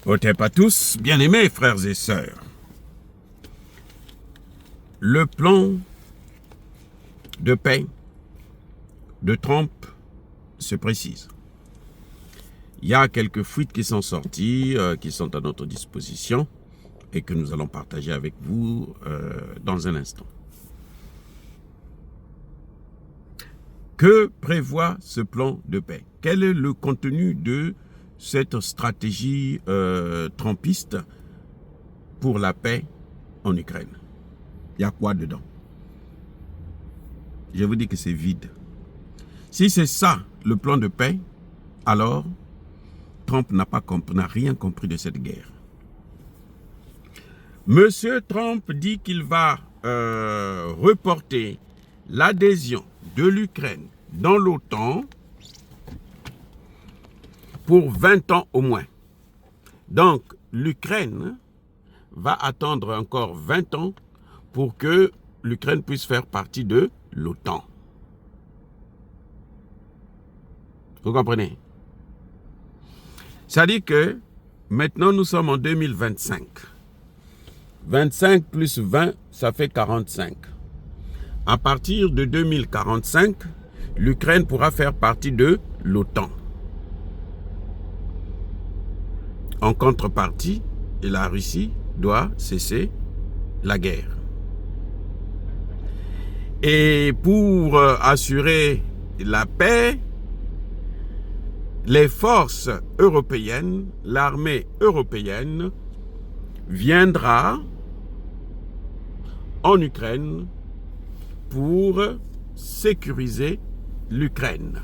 Hotep à tous, bien-aimés frères et sœurs. Le plan de paix de Trump se précise. Il y a quelques fuites qui sont sorties, qui sont à notre disposition et que nous allons partager avec vous dans un instant. Que prévoit ce plan de paix? Quel est le contenu de cette stratégie trumpiste pour la paix en Ukraine? Il y a quoi dedans? Je vous dis que c'est vide. Si c'est ça le plan de paix, alors Trump n'a rien compris de cette guerre. Monsieur Trump dit qu'il va reporter l'adhésion de l'Ukraine dans l'OTAN pour 20 ans au moins. Donc, l'Ukraine va attendre encore 20 ans pour que l'Ukraine puisse faire partie de l'OTAN. Vous comprenez? Ça dit que maintenant nous sommes en 2025. 25 plus 20, ça fait 45. À partir de 2045, l'Ukraine pourra faire partie de l'OTAN. En contrepartie, la Russie doit cesser la guerre. Et pour assurer la paix, les forces européennes, l'armée européenne viendra en Ukraine pour sécuriser l'Ukraine.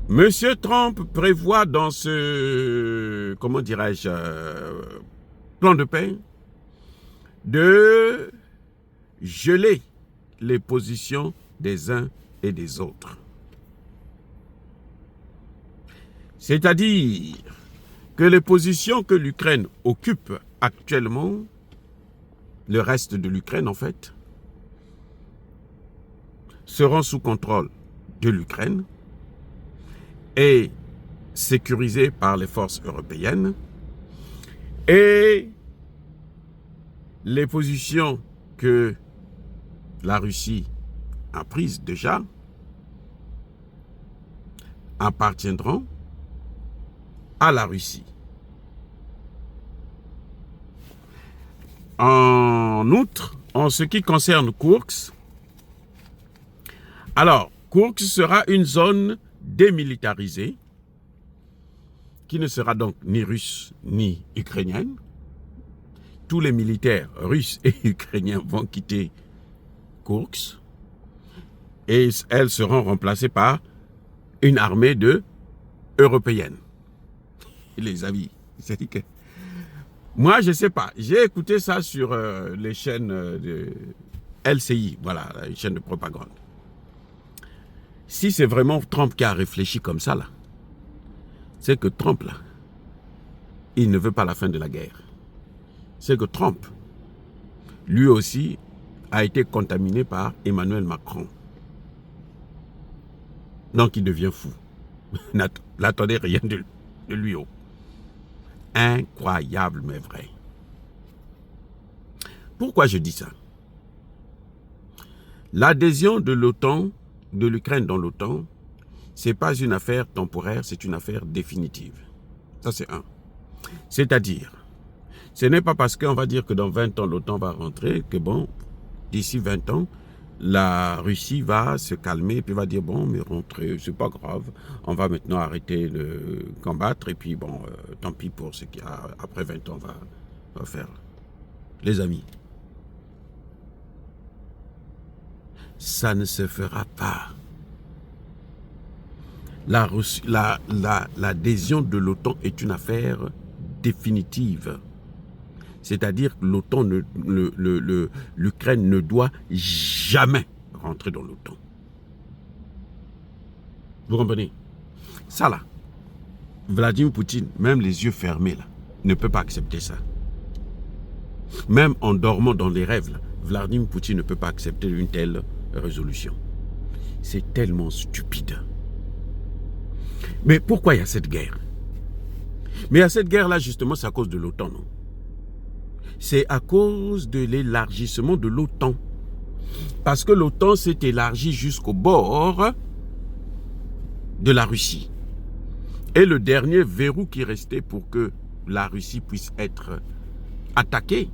Monsieur Trump prévoit dans ce, comment dirais-je, plan de paix, de geler les positions des uns et des autres. C'est-à-dire que les positions que l'Ukraine occupe actuellement, le reste de l'Ukraine en fait, seront sous contrôle de l'Ukraine et sécurisées par les forces européennes, et les positions que la Russie a prises déjà appartiendront à la Russie. En outre, en ce qui concerne Koursk, alors Koursk sera une zone démilitarisée qui ne sera donc ni russe ni ukrainienne. Tous les militaires russes et ukrainiens vont quitter Koursk et elles seront remplacées par une armée européenne. Les amis, c'est que moi je ne sais pas, j'ai écouté ça sur les chaînes de LCI, voilà, une chaîne de propagande. Si c'est vraiment Trump qui a réfléchi comme ça là, c'est que Trump là, il ne veut pas la fin de la guerre. C'est que Trump, lui aussi, a été contaminé par Emmanuel Macron. Donc il devient fou. N'attendez rien de lui. Incroyable mais vrai. Pourquoi je dis ça? L'adhésion de l'OTAN, de l'Ukraine dans l'OTAN, ce n'est pas une affaire temporaire, c'est une affaire définitive. Ça c'est un. C'est-à-dire, ce n'est pas parce qu'on va dire que dans 20 ans l'OTAN va rentrer que bon, d'ici 20 ans, la Russie va se calmer et puis va dire bon, mais rentrer, c'est pas grave, on va maintenant arrêter de combattre et puis bon, tant pis pour ce qui après 20 ans va faire. Les amis, ça ne se fera pas. L'adhésion de l'OTAN est une affaire définitive. C'est-à-dire que l'Ukraine ne doit jamais rentrer dans l'OTAN. Vous comprenez? Ça là, Vladimir Poutine, même les yeux fermés là, ne peut pas accepter ça. Même en dormant dans les rêves là, Vladimir Poutine ne peut pas accepter une telle résolution. C'est tellement stupide. Mais pourquoi il y a cette guerre? Mais il y a cette guerre-là, justement, c'est à cause de l'OTAN, non? C'est à cause de l'élargissement de l'OTAN. Parce que l'OTAN s'est élargie jusqu'au bord de la Russie. Et le dernier verrou qui restait pour que la Russie puisse être attaquée,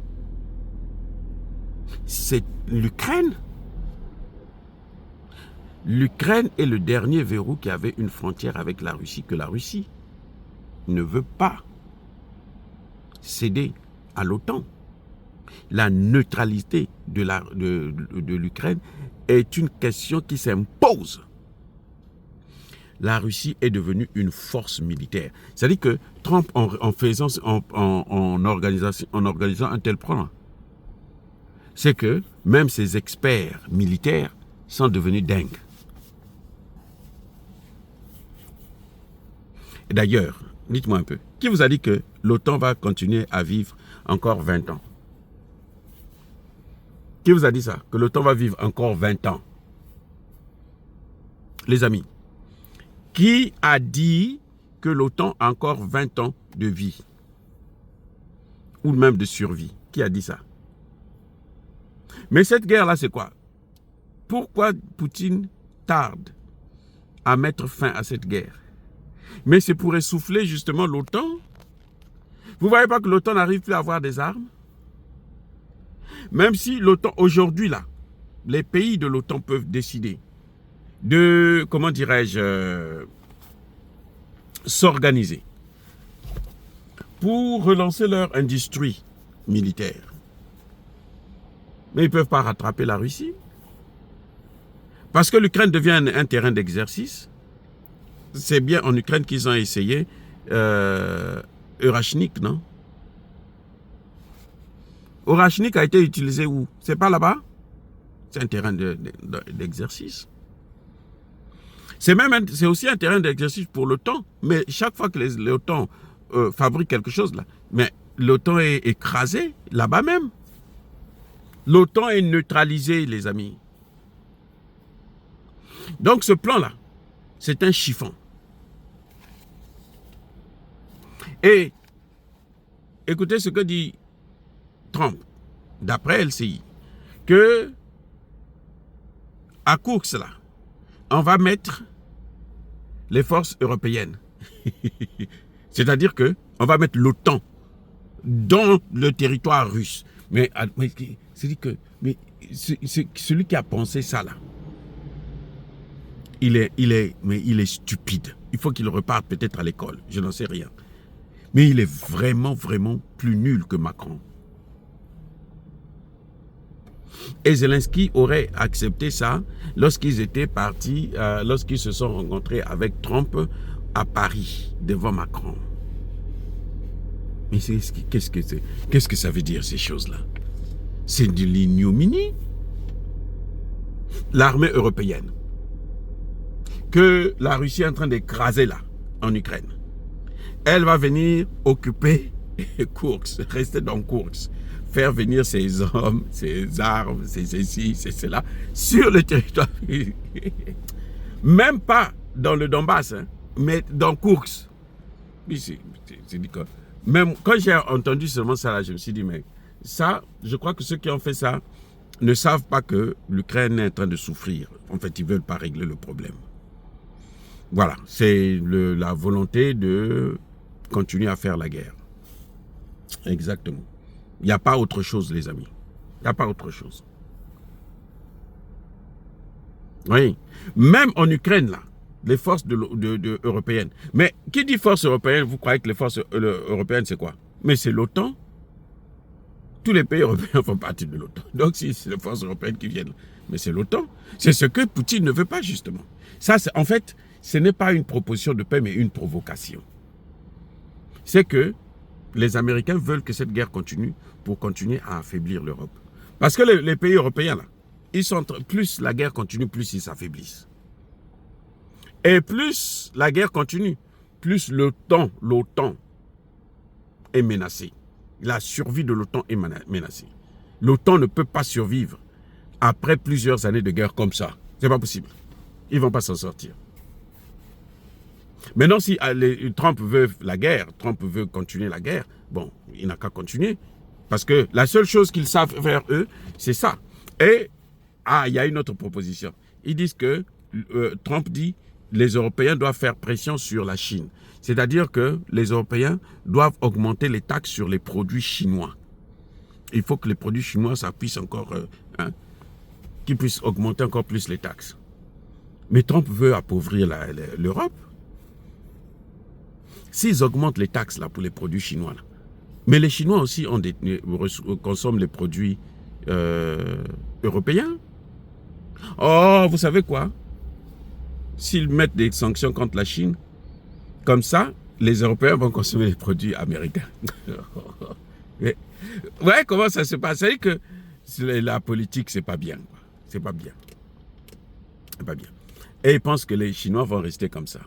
c'est l'Ukraine. L'Ukraine est le dernier verrou qui avait une frontière avec la Russie, que la Russie ne veut pas céder à l'OTAN. La neutralité de l'Ukraine est une question qui s'impose. La Russie est devenue une force militaire. C'est-à-dire que Trump, en organisant un tel plan, c'est que même ses experts militaires sont devenus dingues. Et d'ailleurs, dites-moi un peu, qui vous a dit que l'OTAN va continuer à vivre encore 20 ans? Qui vous a dit ça? Que l'OTAN va vivre encore 20 ans? Les amis, qui a dit que l'OTAN a encore 20 ans de vie? Ou même de survie? Qui a dit ça? Mais cette guerre-là, c'est quoi? Pourquoi Poutine tarde à mettre fin à cette guerre? Mais c'est pour essouffler justement l'OTAN. Vous ne voyez pas que l'OTAN n'arrive plus à avoir des armes? Même si l'OTAN, aujourd'hui là, les pays de l'OTAN peuvent décider de, comment dirais-je, s'organiser pour relancer leur industrie militaire. Mais ils ne peuvent pas rattraper la Russie. Parce que l'Ukraine devient un terrain d'exercice. C'est bien en Ukraine qu'ils ont essayé Orachnik, non? Orachnik a été utilisé où? C'est pas là-bas? C'est un terrain d'exercice. C'est aussi un terrain d'exercice pour l'OTAN. Mais chaque fois que l'OTAN fabrique quelque chose, là, mais l'OTAN est écrasé là-bas même. L'OTAN est neutralisé, les amis. Donc ce plan-là, c'est un chiffon. Et écoutez ce que dit Trump, d'après LCI, que à Kursk, là, on va mettre les forces européennes. C'est-à-dire qu'on va mettre l'OTAN dans le territoire russe. Mais c'est-à-dire que celui qui a pensé ça, là, il est stupide. Il faut qu'il reparte peut-être à l'école. Je n'en sais rien. Mais il est vraiment, vraiment plus nul que Macron. Et Zelensky aurait accepté ça lorsqu'ils étaient partis, lorsqu'ils se sont rencontrés avec Trump à Paris, devant Macron. Mais qu'est-ce que ça veut dire, ces choses-là? C'est de l'ignominie. L'armée européenne, que la Russie est en train d'écraser là, en Ukraine, elle va venir occuper Kursk, rester dans Kursk, faire venir ses hommes, ses armes, ses ceci, c'est cela, sur le territoire. Même pas dans le Donbass, hein, mais dans Kursk. Même quand j'ai entendu seulement ça, là, je me suis dit, mais ça, je crois que ceux qui ont fait ça ne savent pas que l'Ukraine est en train de souffrir. En fait, ils ne veulent pas régler le problème. Voilà, c'est la volonté de continuer à faire la guerre. Exactement. Il n'y a pas autre chose, les amis. Il n'y a pas autre chose. Oui. Même en Ukraine, là, les forces européennes. Mais qui dit force européenne, vous croyez que les forces européennes, c'est quoi? Mais c'est l'OTAN. Tous les pays européens font partie de l'OTAN. Donc, si c'est les forces européennes qui viennent, mais c'est l'OTAN. C'est ce que Poutine ne veut pas, justement. Ça, en fait, ce n'est pas une proposition de paix, mais une provocation. C'est que les Américains veulent que cette guerre continue pour continuer à affaiblir l'Europe. Parce que les pays européens, là, plus la guerre continue, plus ils s'affaiblissent. Et plus la guerre continue, plus l'OTAN est menacée. La survie de l'OTAN est menacée. L'OTAN ne peut pas survivre après plusieurs années de guerre comme ça. C'est pas possible. Ils ne vont pas s'en sortir. Maintenant, si Trump veut la guerre, Trump veut continuer la guerre, bon, il n'a qu'à continuer. Parce que la seule chose qu'ils savent faire, eux, c'est ça. Et, il y a une autre proposition. Ils disent que, Trump dit, les Européens doivent faire pression sur la Chine. C'est-à-dire que les Européens doivent augmenter les taxes sur les produits chinois. Il faut que les produits chinois, ça puisse encore, qu'ils puissent augmenter encore plus les taxes. Mais Trump veut appauvrir l'Europe. S'ils augmentent les taxes là, pour les produits chinois, là, mais les Chinois aussi consomment les produits européens. Oh, vous savez quoi? S'ils mettent des sanctions contre la Chine, comme ça, les Européens vont consommer les produits américains. Mais, ouais, comment ça se passe? C'est que la politique, c'est pas bien. C'est pas bien. C'est pas bien. Et ils pensent que les Chinois vont rester comme ça.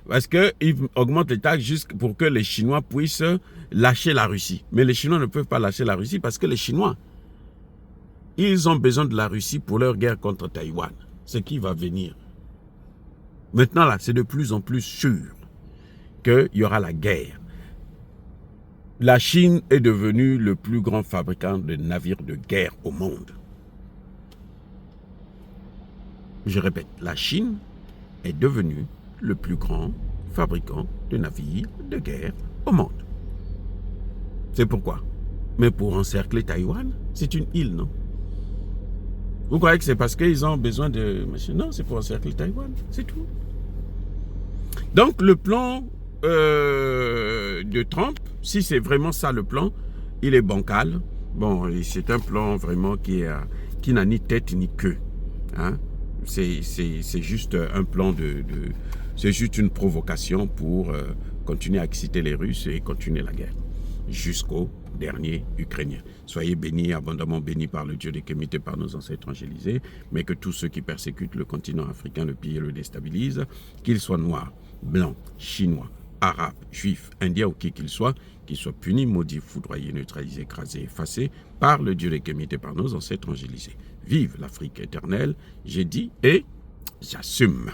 Parce qu'ils augmentent les taxes juste pour que les Chinois puissent lâcher la Russie. Mais les Chinois ne peuvent pas lâcher la Russie parce que les Chinois, ils ont besoin de la Russie pour leur guerre contre Taïwan. Ce qui va venir. Maintenant, là, c'est de plus en plus sûr qu'il y aura la guerre. La Chine est devenue le plus grand fabricant de navires de guerre au monde. Je répète, la Chine est devenue le plus grand fabricant de navires de guerre au monde. C'est pourquoi? Mais pour encercler Taïwan, c'est une île, non? Vous croyez que c'est parce qu'ils ont besoin de... Non, c'est pour encercler Taïwan, c'est tout. Donc le plan de Trump, si c'est vraiment ça le plan, il est bancal. Bon, c'est un plan vraiment qui n'a ni tête ni queue. Hein? C'est juste un plan c'est juste une provocation pour continuer à exciter les Russes et continuer la guerre jusqu'au dernier Ukrainien. Soyez bénis, abondamment bénis par le Dieu des Kémites, par nos ancêtres angélisés, mais que tous ceux qui persécutent le continent africain, le pillent et le déstabilisent, qu'ils soient noirs, blancs, chinois, arabes, juifs, indiens ou qui qu'ils soient punis, maudits, foudroyés, neutralisés, écrasés, effacés par le Dieu des Kémites, par nos ancêtres angélisés. Vive l'Afrique éternelle, j'ai dit et j'assume.